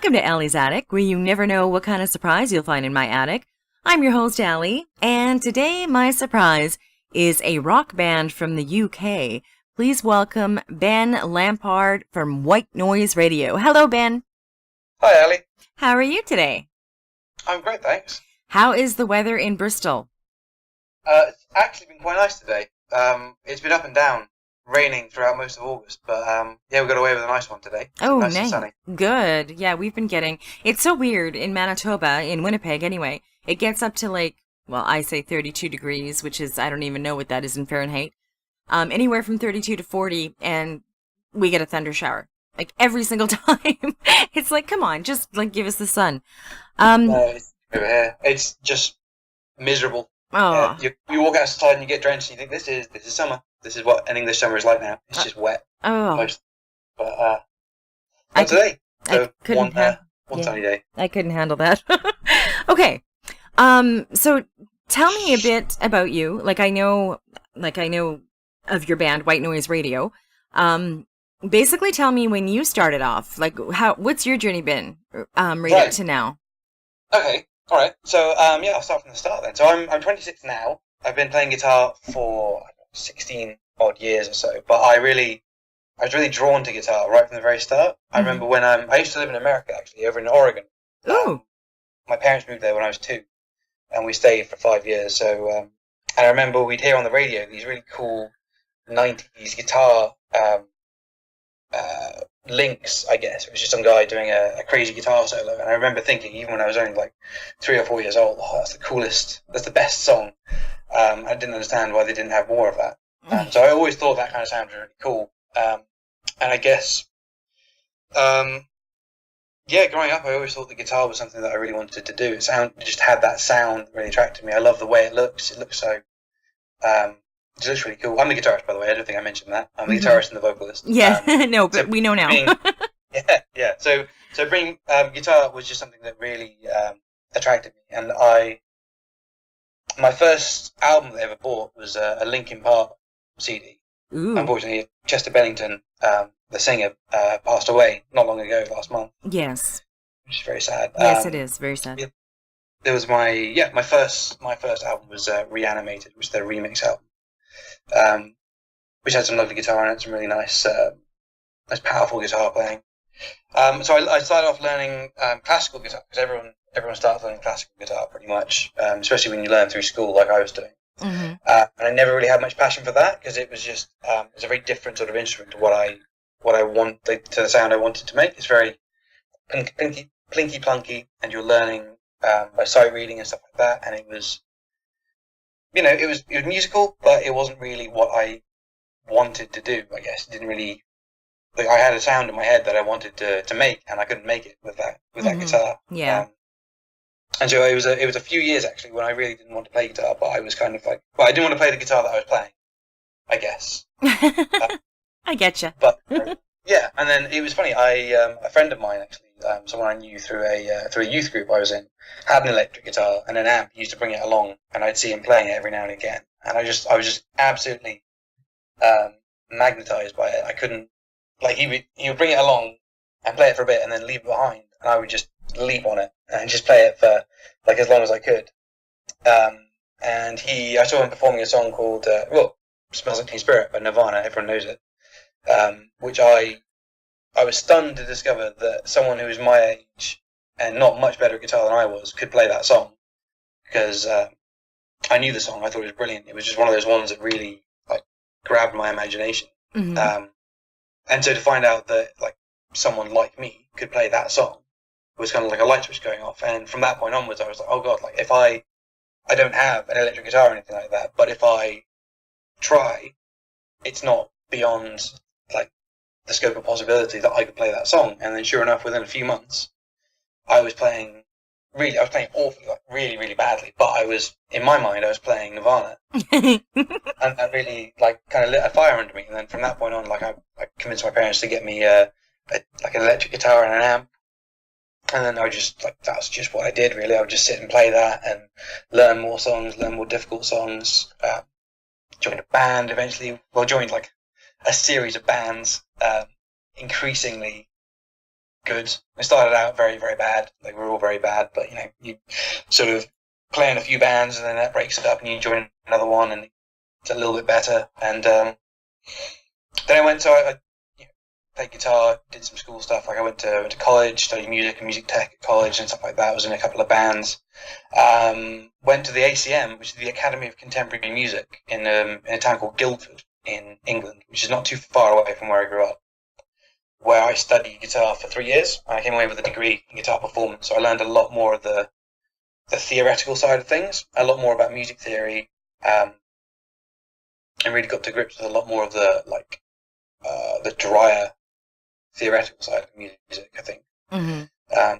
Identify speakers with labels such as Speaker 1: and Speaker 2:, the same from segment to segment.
Speaker 1: Welcome to Allie's Attic, where you never know what kind of surprise you'll find in my attic. I'm your host, Allie, and today my surprise is a rock band from the UK. Please welcome Ben Lampard from White Noise Radio. Hello, Ben.
Speaker 2: Hi, Allie.
Speaker 1: How are you today?
Speaker 2: I'm great, thanks.
Speaker 1: How is the weather in Bristol?
Speaker 2: It's actually been quite nice today. It's been up and down, raining throughout most of August, but we got away with a nice one today.
Speaker 1: Oh,
Speaker 2: nice and
Speaker 1: nice.
Speaker 2: sunny.
Speaker 1: Good. Yeah, we've been getting... It's so weird in Manitoba, in Winnipeg anyway. It gets up to I say 32 degrees, which is, I don't even know what that is in Fahrenheit. Anywhere from 32 to 40, and we get a thunder shower. Every single time. It's come on, just give us the sun.
Speaker 2: It's over here. It's just miserable.
Speaker 1: Oh.
Speaker 2: You walk outside and you get drenched and you think, this is summer. This is what an English summer is like now. It's just wet.
Speaker 1: Oh.
Speaker 2: But not today. So one sunny day.
Speaker 1: I couldn't handle that. Okay. So tell me a bit about you. I know of your band, White Noise Radio. Basically tell me when you started off. What's your journey been up to now?
Speaker 2: Okay. All right. So I'll start from the start then. So I'm 26 now. I've been playing guitar for 16 odd years or so, but I was really drawn to guitar right from the very start. I remember when I used to live in America, actually, over in Oregon.
Speaker 1: Oh.
Speaker 2: My parents moved there when I was 2, and we stayed for 5 years. So and I remember we'd hear on the radio these really cool 90s guitar links, I guess. It was just some guy doing a crazy guitar solo, and I remember thinking, even when I was only 3 or 4 years old, that's the coolest, that's the best song. I didn't understand why they didn't have more of that. So I always thought that kind of sound was really cool. And I guess, growing up, I always thought the guitar was something that I really wanted to do. It just had that sound that really attracted me. I love the way it looks. It looks so, it looks really cool. I'm the guitarist, by the way. I don't think I mentioned that. I'm the guitarist and the vocalist.
Speaker 1: Yeah, no, but we know now.
Speaker 2: Yeah. So bringing guitar was just something that really attracted me. And my first album that I ever bought was a Linkin Park CD.
Speaker 1: Ooh.
Speaker 2: Unfortunately, Chester Bennington, the singer, passed away not long ago, last month.
Speaker 1: Yes.
Speaker 2: Which is very sad.
Speaker 1: Yes, it is very sad.
Speaker 2: There was my first album was Reanimated, which is their remix album, which had some lovely guitar in it, some really nice powerful guitar playing. So I started off learning classical guitar, because everyone starts learning classical guitar pretty much, especially when you learn through school like I was doing.
Speaker 1: Mm-hmm.
Speaker 2: And I never really had much passion for that, because it was just it's a very different sort of instrument to what I want, to the sound I wanted to make. It's very plinky plunky, and you're learning by sight reading and stuff like that. And it was, it was musical, but it wasn't really what I wanted to do. I guess it didn't really. I had a sound in my head that I wanted to make, and I couldn't make it with that guitar.
Speaker 1: Yeah.
Speaker 2: And so it was a few years actually when I really didn't want to play guitar, but I was kind of I didn't want to play the guitar that I was playing, I guess.
Speaker 1: I getcha.
Speaker 2: But and then it was funny. A friend of mine actually, someone I knew through a youth group I was in, had an electric guitar and an amp. He used to bring it along, and I'd see him playing it every now and again. And I was just absolutely magnetized by it. I couldn't he would bring it along and play it for a bit, and then leave it behind, and I would just leap on it and just play it for as long as I could. And I saw him performing a song called "Smells Like Teen Spirit" by Nirvana. Everyone knows it. Which I was stunned to discover that someone who was my age and not much better at guitar than I was could play that song, because I knew the song. I thought it was brilliant. It was just one of those ones that really grabbed my imagination.
Speaker 1: Mm-hmm.
Speaker 2: And so to find out that someone like me could play that song was kind of like a light switch going off. And from that point onwards, I was like, oh God, if I don't have an electric guitar or anything like that, but if I try, it's not beyond the scope of possibility that I could play that song. And then sure enough, within a few months, I was playing awfully, really, really badly. But in my mind, I was playing Nirvana. And that really kind of lit a fire under me. And then from that point on, I convinced my parents to get me an electric guitar and an amp. And then I just that's just what I did really. I would just sit and play that and learn more songs, learn more difficult songs. Joined a band eventually. Well, joined a series of bands, increasingly good. It started out very, very bad. Like, we were all very bad, but you sort of play in a few bands, and then that breaks it up, and you join another one, and it's a little bit better. And then I went to I played guitar, did some school stuff. Like, I went to college, studied music and music tech at college and stuff like that. I was in a couple of bands. Went to the ACM, which is the Academy of Contemporary Music, in a town called Guildford in England, which is not too far away from where I grew up, where I studied guitar for 3 years, and I came away with a degree in guitar performance. So I learned a lot more of the theoretical side of things, a lot more about music theory, and really got to grips with a lot more of the drier theoretical side of music, I think.
Speaker 1: Mm-hmm.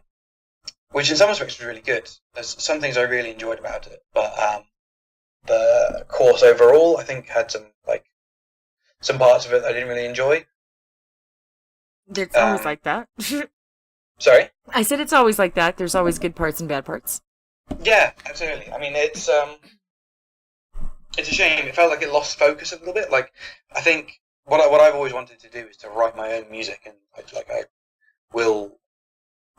Speaker 2: Which in some respects was really good. There's some things I really enjoyed about it, but the course overall, I think, had some parts of it I didn't really enjoy.
Speaker 1: It's always like that.
Speaker 2: Sorry?
Speaker 1: I said it's always like that. There's always good parts and bad parts.
Speaker 2: Yeah, absolutely. I mean, it's a shame. It felt like it lost focus a little bit. Like, I think what I've always wanted to do is to write my own music, and I will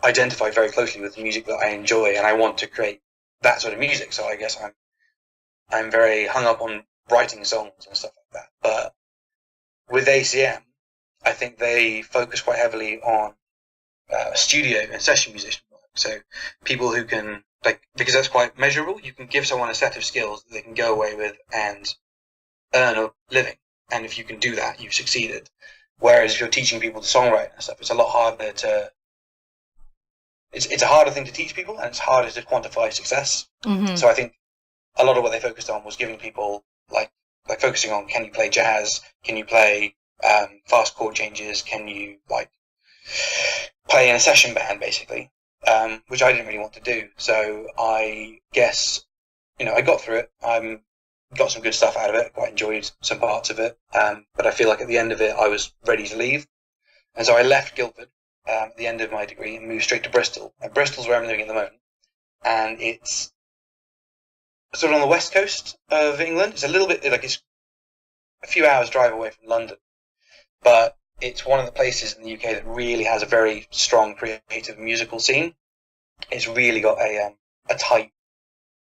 Speaker 2: identify very closely with the music that I enjoy, and I want to create that sort of music. So I guess I'm very hung up on writing songs and stuff like that. But with ACM, I think they focus quite heavily on studio and session musician work. So people who can, because that's quite measurable, you can give someone a set of skills that they can go away with and earn a living. And if you can do that, you've succeeded. Whereas if you're teaching people to songwrite and stuff, it's a lot harder to... It's a harder thing to teach people, and it's harder to quantify success.
Speaker 1: Mm-hmm.
Speaker 2: So I think a lot of what they focused on was giving people, like focusing on, can you play jazz? Can you play fast chord changes? Can you, play in a session band, basically? Which I didn't really want to do. So I guess, I got through it. Got some good stuff out of it. Quite enjoyed some parts of it. But I feel like at the end of it, I was ready to leave. And so I left Guildford at the end of my degree and moved straight to Bristol. And Bristol's where I'm living at the moment. And it's sort of on the west coast of England. It's a little bit, it's a few hours drive away from London. But it's one of the places in the UK that really has a very strong creative musical scene. It's really got a tight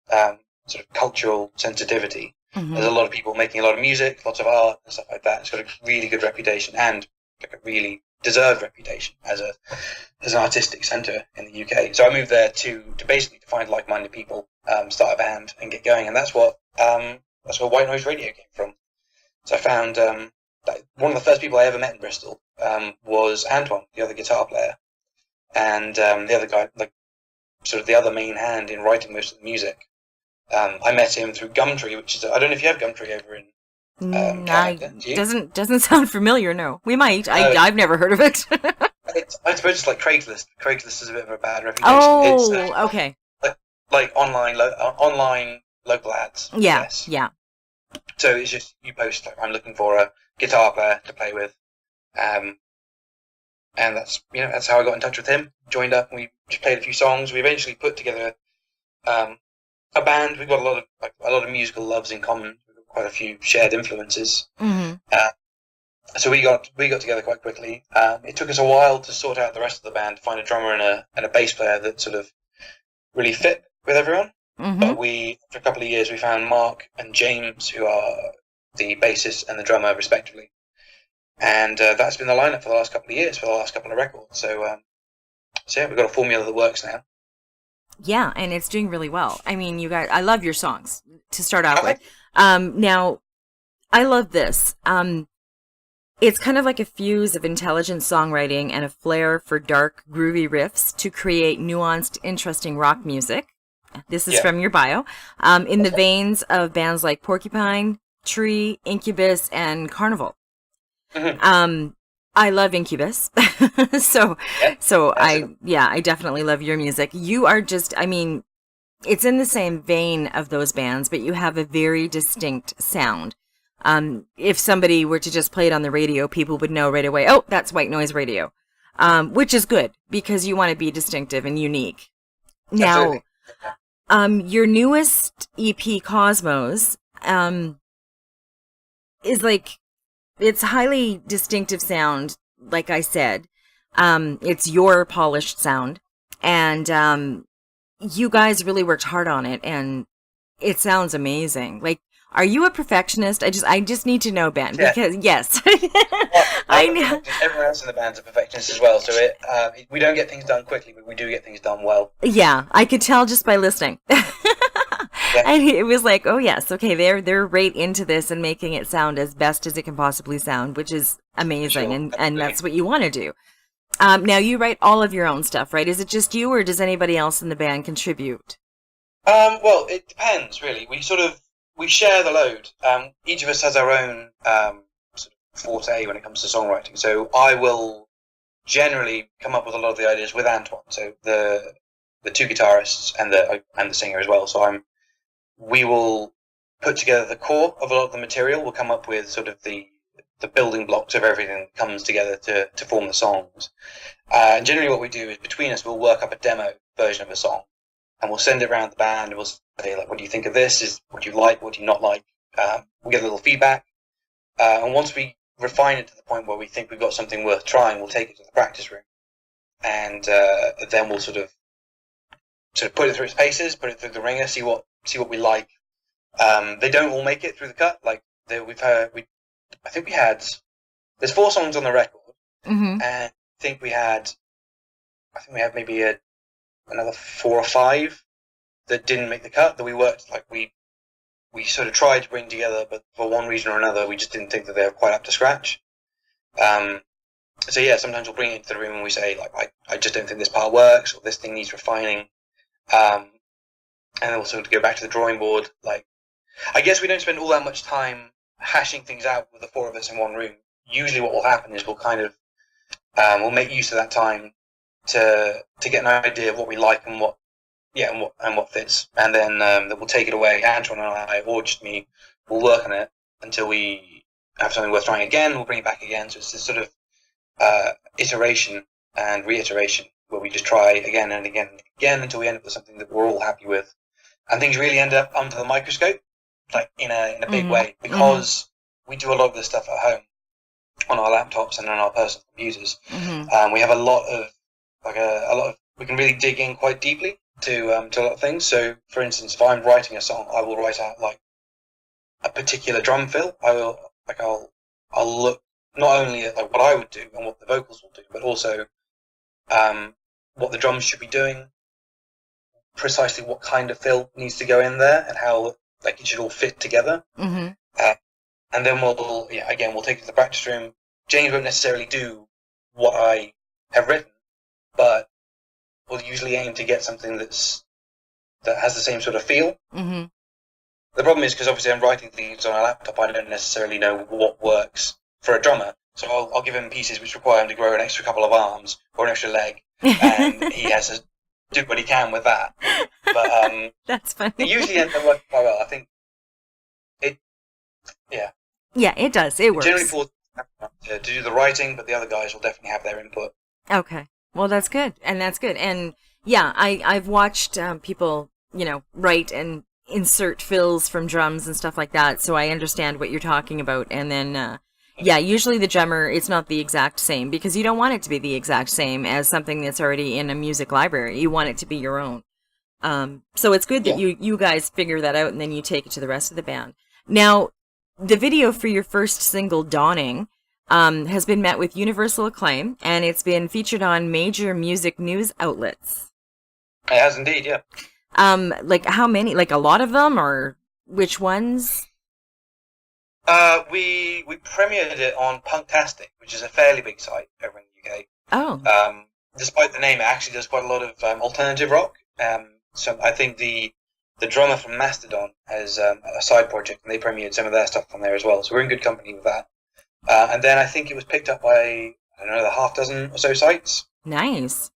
Speaker 2: sort of cultural sensitivity.
Speaker 1: Mm-hmm.
Speaker 2: There's a lot of people making a lot of music, lots of art and stuff like that. It's got a really good reputation, and a really deserved reputation as an artistic centre in the UK. So I moved there to basically find like-minded people, start a band and get going, and that's where White Noise Radio came from. So I found one of the first people I ever met in Bristol was Antoine, the other guitar player, and the other guy, sort of the other main hand in writing most of the music. I met him through Gumtree, which is, I don't know if you have Gumtree over in Canada.
Speaker 1: Doesn't sound familiar. No, we might. I've never heard of it.
Speaker 2: I suppose it's like Craigslist. Craigslist has a bit of a bad reputation.
Speaker 1: Oh,
Speaker 2: it's,
Speaker 1: okay.
Speaker 2: Like online local ads.
Speaker 1: Yeah,
Speaker 2: yes.
Speaker 1: yeah.
Speaker 2: So it's just, you post, I'm looking for a guitar player to play with, and that's how I got in touch with him. Joined up, and we just played a few songs. We eventually put together a band. We've got a lot of musical loves in common. We've got quite a few shared influences.
Speaker 1: Mm-hmm.
Speaker 2: So we got together quite quickly. It took us a while to sort out the rest of the band, to find a drummer and a bass player that sort of really fit with everyone.
Speaker 1: Mm-hmm.
Speaker 2: But after a couple of years, we found Mark and James, who are the bassist and the drummer, respectively. And that's been the lineup for the last couple of years, for the last couple of records. So yeah, we've got a formula that works now.
Speaker 1: Yeah, and it's doing really well. I mean, you guys, I love your songs to start out with. Now, I love this. It's kind of like a fuse of intelligent songwriting and a flair for dark, groovy riffs to create nuanced, interesting rock music. This is from your bio. In the veins of bands like Porcupine Tree, Incubus, and Carnival. Mm-hmm. I love Incubus. so I definitely love your music. You are just, I mean, it's in the same vein of those bands, but you have a very distinct sound. If somebody were to just play it on the radio, people would know right away, oh, that's White Noise Radio. Which is good because you want to be distinctive and unique. Now, your newest EP, Cosmos, is it's highly distinctive sound, like I said. It's your polished sound, and you guys really worked hard on it, and it sounds amazing. Like, are you a perfectionist? I just need to know, Ben,
Speaker 2: Yeah.
Speaker 1: because yes,
Speaker 2: Well,
Speaker 1: I
Speaker 2: I'm a
Speaker 1: know.
Speaker 2: perfectionist. Everyone else in the band's a perfectionist as well. So we don't get things done quickly, but we do get things done well.
Speaker 1: Yeah, I could tell just by listening.
Speaker 2: Yeah,
Speaker 1: And it was like, oh yes, okay, they're right into this and making it sound as best as it can possibly sound, which is
Speaker 2: for
Speaker 1: amazing,
Speaker 2: sure.
Speaker 1: and
Speaker 2: Absolutely.
Speaker 1: that's what you want to do. Now you write all of your own stuff, right? Is it just you, or does anybody else in the band contribute?
Speaker 2: Well, it depends really. We share the load. Each of us has our own sort of forte when it comes to songwriting. So I will generally come up with a lot of the ideas with Antoine. So the two guitarists and the singer as well. So we will put together the core of a lot of the material. We'll come up with sort of the building blocks of everything that comes together to form the songs. And generally, what we do is between us, we'll work up a demo version of a song, and we'll send it around the band, and we'll say, like, what do you think of this? What do you like? What do you not like? We get a little feedback, and once we refine it to the point where we think we've got something worth trying, we'll take it to the practice room, and then we'll sort of put it through its paces, put it through the ringer, see what we like. They don't all make it through the cut. Like I think we had. There's 4 songs on the record,
Speaker 1: Mm-hmm.
Speaker 2: and I think we had maybe another 4 or 5 that didn't make the cut. That we worked like we sort of tried to bring together, but for one reason or another, we just didn't think that they were quite up to scratch. So yeah, sometimes we'll bring it into the room and we say, like, I just don't think this part works, or this thing needs refining. And then we'll sort of go back to the drawing board. Like, I guess we don't spend all that much time hashing things out with the 4 of us in one room. Usually what will happen is we'll kind of we'll make use of that time to get an idea of what we like and what fits, and then we'll take it away. Antoine and I, or just me, will work on it until we have something worth trying again. We'll bring it back again. So it's this sort of iteration and reiteration where we just try again and again and again until we end up with something that we're all happy with, and things really end up under the microscope, like in a big
Speaker 1: Mm-hmm.
Speaker 2: way, because we do a lot of this stuff at home on our laptops and on our personal computers.
Speaker 1: Mm-hmm.
Speaker 2: We have a lot of we can really dig in quite deeply to a lot of things. So, for instance, if I'm writing a song, I will write out like a particular drum fill. I'll look not only at like what I would do and what the vocals will do, but also what the drums should be doing, precisely what kind of fill needs to go in there, and how like it should all fit together.
Speaker 1: Mm-hmm.
Speaker 2: And then we'll take it to the practice room. James won't necessarily do what I have written, but we'll usually aim to get something that has the same sort of feel.
Speaker 1: Mm-hmm.
Speaker 2: The problem is because obviously I'm writing things on a laptop, I don't necessarily know what works for a drummer. So I'll give him pieces which require him to grow an extra couple of arms or an extra leg, and he has to do what he can with that. But
Speaker 1: That's funny.
Speaker 2: it usually ends up working quite well. I think it, yeah.
Speaker 1: Yeah, it does. It works.
Speaker 2: Generally falls to do the writing, but the other guys will definitely have their input.
Speaker 1: Okay. Well, that's good. And that's good. And yeah, I've watched people, write and insert fills from drums and stuff like that. So I understand what you're talking about. And then, yeah, usually the drummer, it's not the exact same because you don't want it to be the exact same as something that's already in a music library. You want it to be your own. So it's good that you guys figure that out and then you take it to the rest of the band. Now, the video for your first single, Dawning, has been met with universal acclaim, and it's been featured on major music news outlets.
Speaker 2: It has indeed, yeah.
Speaker 1: Like how many? Like a lot of them, or which ones?
Speaker 2: We premiered it on Punktastic, which is a fairly big site over in the UK.
Speaker 1: Oh.
Speaker 2: Despite the name, it actually does quite a lot of alternative rock. So I think the drummer from Mastodon has a side project, and they premiered some of their stuff on there as well. So we're in good company with that. And then I think it was picked up by, I don't know, a half dozen or so sites.
Speaker 1: Nice.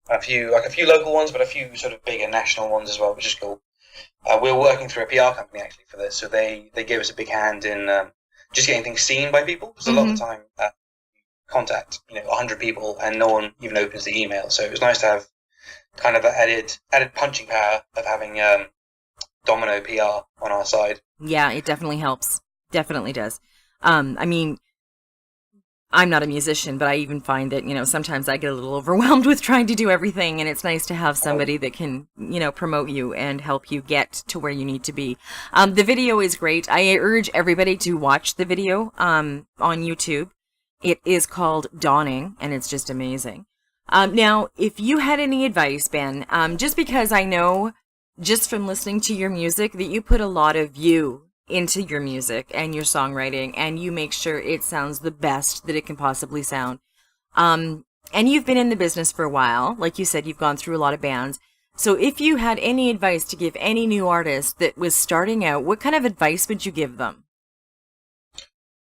Speaker 2: A few local ones, but a few sort of bigger national ones as well, which is cool. We're working through a PR company actually for this, so they gave us a big hand in just getting things seen by people. Because a lot of the time, contact 100 people and no one even opens the email. So it was nice to have kind of that added punching power of having Domino PR on our side.
Speaker 1: Yeah, it definitely helps. Definitely does. I mean, I'm not a musician, but I even find that, sometimes I get a little overwhelmed with trying to do everything, and it's nice to have somebody that can, promote you and help you get to where you need to be. The video is great. I urge everybody to watch the video on YouTube. It is called Dawning, and it's just amazing. Now, if you had any advice, Ben, just because I know just from listening to your music that you put a lot of you into your music and your songwriting, and you make sure it sounds the best that it can possibly sound. And you've been in the business for a while. Like you said, you've gone through a lot of bands. So if you had any advice to give any new artist that was starting out, what kind of advice would you give them?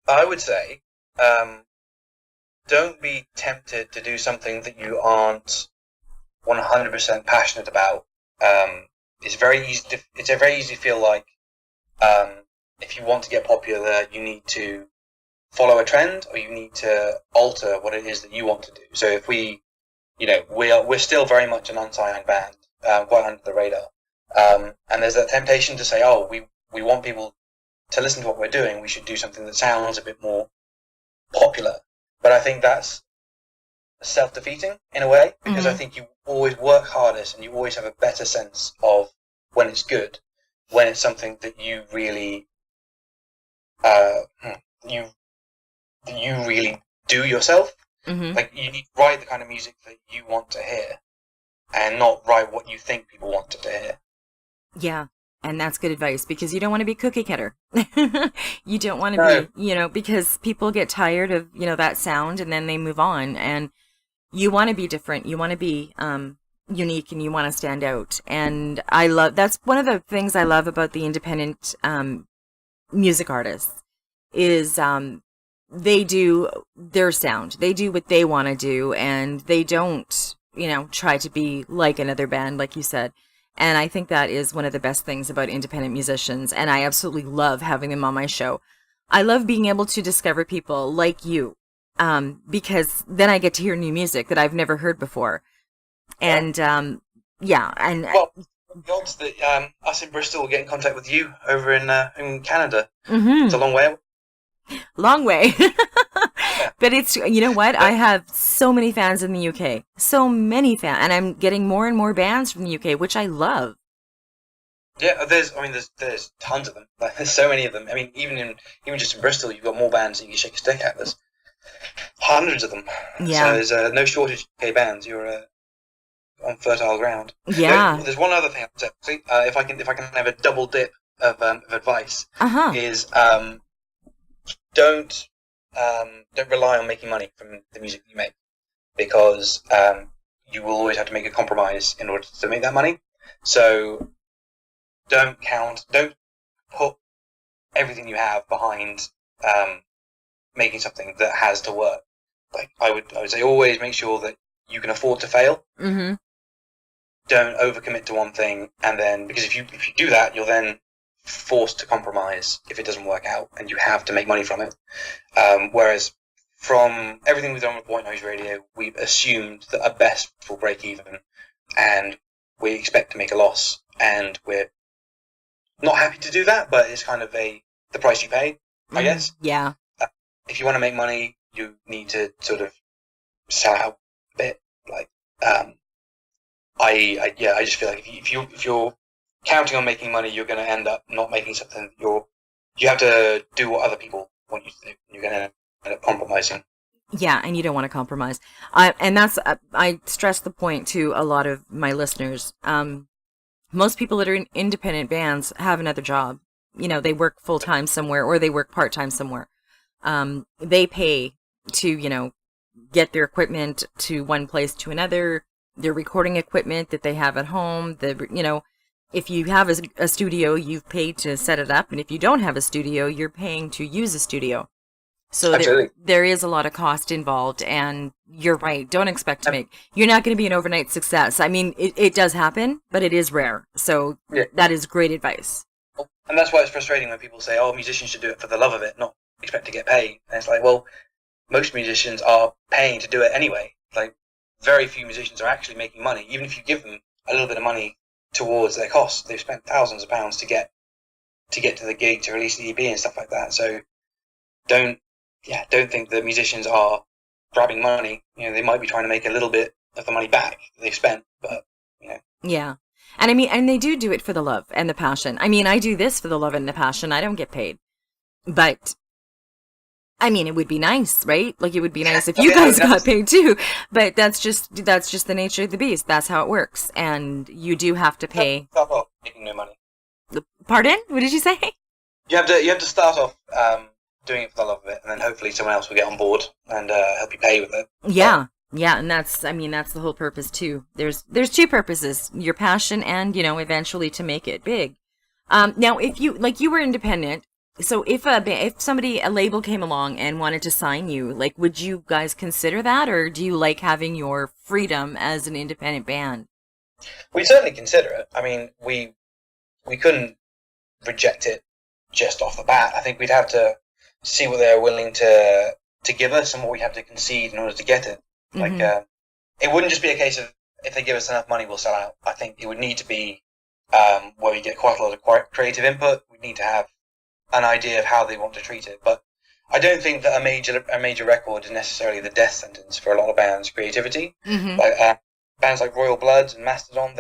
Speaker 2: I would say, don't be tempted to do something that you aren't 100% passionate about. It's very easy to feel like, if you want to get popular, you need to follow a trend, or you need to alter what it is that you want to do. So if we're still very much an unsigned band, quite under the radar, and there's that temptation to say, oh, we want people to listen to what we're doing. We should do something that sounds a bit more popular. But I think that's self-defeating in a way, because I think you always work hardest and you always have a better sense of when it's good, when it's something that you really you really do yourself. Like, you need to write the kind of music that you want to hear, and not write what you think people want to hear.
Speaker 1: Yeah, and that's good advice, because you don't want to be cookie cutter. You don't want to be, because people get tired of, that sound, and then they move on, and you want to be different. You want to be unique, and you want to stand out. And that's one of the things I love about the independent music artists is they do their sound. They do what they want to do, and they don't, try to be like another band, like you said. And I think that is one of the best things about independent musicians, and I absolutely love having them on my show. I love being able to discover people like you, because then I get to hear new music that I've never heard before. And well,
Speaker 2: the odds that us in Bristol will get in contact with you over in Canada. It's a long way.
Speaker 1: Long way. But it's, you know what? I have so many fans in the UK. So many fans. And I'm getting more and more bands from the UK, which I love.
Speaker 2: Yeah, there's tons of them. Like, there's so many of them. I mean, even just in Bristol, you've got more bands that you can shake a stick at. There's hundreds of them.
Speaker 1: Yeah.
Speaker 2: So there's no shortage of UK bands. You're on fertile ground.
Speaker 1: Yeah.
Speaker 2: There's one other thing I would say. If I can have a double dip of advice, is don't rely on making money from the music you make, because you will always have to make a compromise in order to make that money. So don't put everything you have behind making something that has to work. Like, I would say, always make sure that you can afford to fail. Don't overcommit to one thing, and then, because if you do that, you're then forced to compromise if it doesn't work out, and you have to make money from it. Whereas from everything we've done with White Noise Radio, we've assumed that at best will break even, and we expect to make a loss, and we're not happy to do that, but it's kind of the price you pay, I guess.
Speaker 1: Yeah.
Speaker 2: If you want to make money, you need to sort of sell out a bit. Like, I just feel like if you're counting on making money, you're going to end up not making something. You have to do what other people want you to do. You're going to end up compromising.
Speaker 1: Yeah, and you don't want to compromise. And that's I stress the point to a lot of my listeners. Most people that are in independent bands have another job. They work full time somewhere, or they work part time somewhere. They pay to get their equipment to one place to another. Their recording equipment that they have at home. If you have a studio, you've paid to set it up, and if you don't have a studio, you're paying to use a studio. So there is a lot of cost involved, and you're right. Don't expect to make. You're not going to be an overnight success. I mean, it does happen, but it is rare. So that is great advice.
Speaker 2: And that's why it's frustrating when people say, "Oh, musicians should do it for the love of it, not expect to get paid." And it's like, well, most musicians are paying to do it anyway. Like, very few musicians are actually making money, even if you give them a little bit of money towards their costs. They've spent thousands of pounds to get to the gig, to release the EP and stuff like that. So don't don't think that musicians are grabbing money. They might be trying to make a little bit of the money back that they've spent, but
Speaker 1: Yeah. And I mean, and they do it for the love and the passion. I mean, I do this for the love and the passion. I don't get paid. But I mean, it would be nice, right? Like, it would be nice if you guys got paid too. But that's just the nature of the beast. That's how it works. And you do have to pay.
Speaker 2: Start off making no money.
Speaker 1: Pardon? What did you say?
Speaker 2: You have to start off doing it for the love of it, and then hopefully someone else will get on board and help you pay with it.
Speaker 1: Yeah. Yeah, and that's the whole purpose too. There's two purposes: your passion and, eventually to make it big. Now, if you were independent, so if a label came along and wanted to sign you, like, would you guys consider that, or do you like having your freedom as an independent band?
Speaker 2: We'd certainly consider it. I mean, we couldn't reject it just off the bat. I think we'd have to see what they're willing to give us and what we have to concede in order to get it.
Speaker 1: Mm-hmm.
Speaker 2: Like, it wouldn't just be a case of if they give us enough money, we'll sell out. I think it would need to be where we get quite a lot of creative input. We need to have an idea of how they want to treat it. But I don't think that a major record is necessarily the death sentence for a lot of bands' creativity.
Speaker 1: Mm-hmm.
Speaker 2: Like bands like Royal Bloods and Mastodon,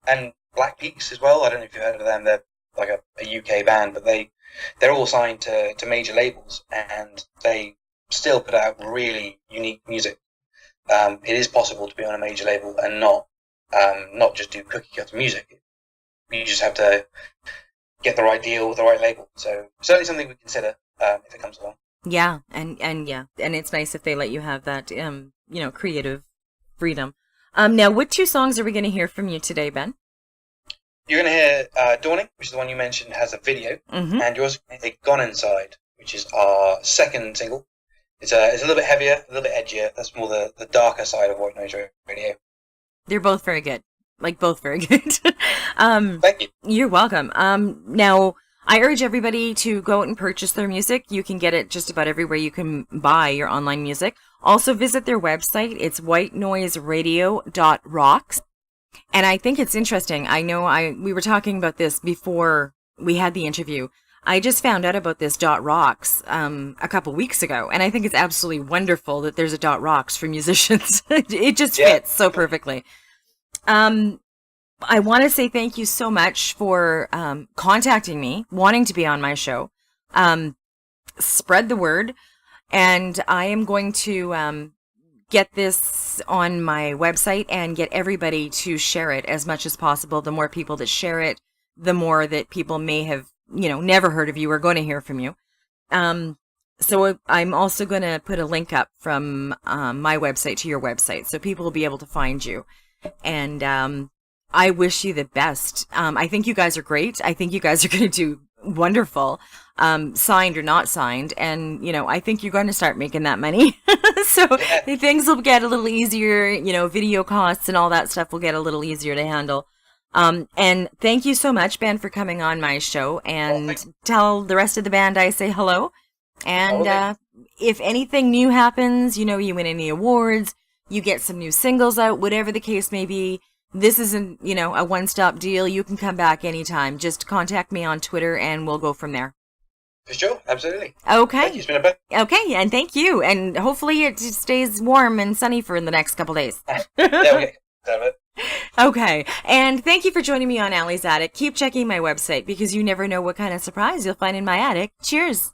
Speaker 2: and Black Peaks as well. I don't know if you've heard of them. They're like a UK band, but they're all signed to major labels, and they still put out really unique music. It is possible to be on a major label and not just do cookie cutter music. You just have to get the right deal with the right label. So certainly something we consider if it comes along.
Speaker 1: Yeah, and it's nice if they let you have that creative freedom. Now, what two songs are we going to hear from you today, Ben?
Speaker 2: You're going to hear Dawning, which is the one you mentioned has a video,
Speaker 1: mm-hmm.
Speaker 2: and yours Gone Inside, which is our second single. It's a little bit heavier, a little bit edgier. That's more the darker side of White Noise Radio.
Speaker 1: They're both very good. Like, both very good.
Speaker 2: Thank you.
Speaker 1: You're welcome. Now, I urge everybody to go out and purchase their music. You can get it just about everywhere you can buy your online music. Also, visit their website. It's whitenoiseradio.rocks. And I think it's interesting. I know we were talking about this before we had the interview. I just found out about this .rocks a couple weeks ago, and I think it's absolutely wonderful that there's a .rocks for musicians. It just fits so perfectly. I want to say thank you so much for contacting me, wanting to be on my show. Spread the word, and I am going to get this on my website and get everybody to share it as much as possible. The more people that share it, the more that people may have never heard of you or going to hear from you. So I'm also going to put a link up from my website to your website, so people will be able to find you. And I wish you the best. I think you guys are great. I think you guys are going to do wonderful, signed or not signed. And, I think you're going to start making that money. So things will get a little easier, video costs and all that stuff will get a little easier to handle. And thank you so much, Ben, for coming on my show, and tell the rest of the band I say hello. And if anything new happens, you win any awards, you get some new singles out, whatever the case may be, this isn't, a one-stop deal. You can come back anytime. Just contact me on Twitter and we'll go from there.
Speaker 2: For sure, absolutely.
Speaker 1: Okay.
Speaker 2: Thank you, it's been a pleasure.
Speaker 1: Okay, and thank you. And hopefully it stays warm and sunny for the next couple days. Okay, and thank you for joining me on Allie's Attic. Keep checking my website because you never know what kind of surprise you'll find in my attic. Cheers.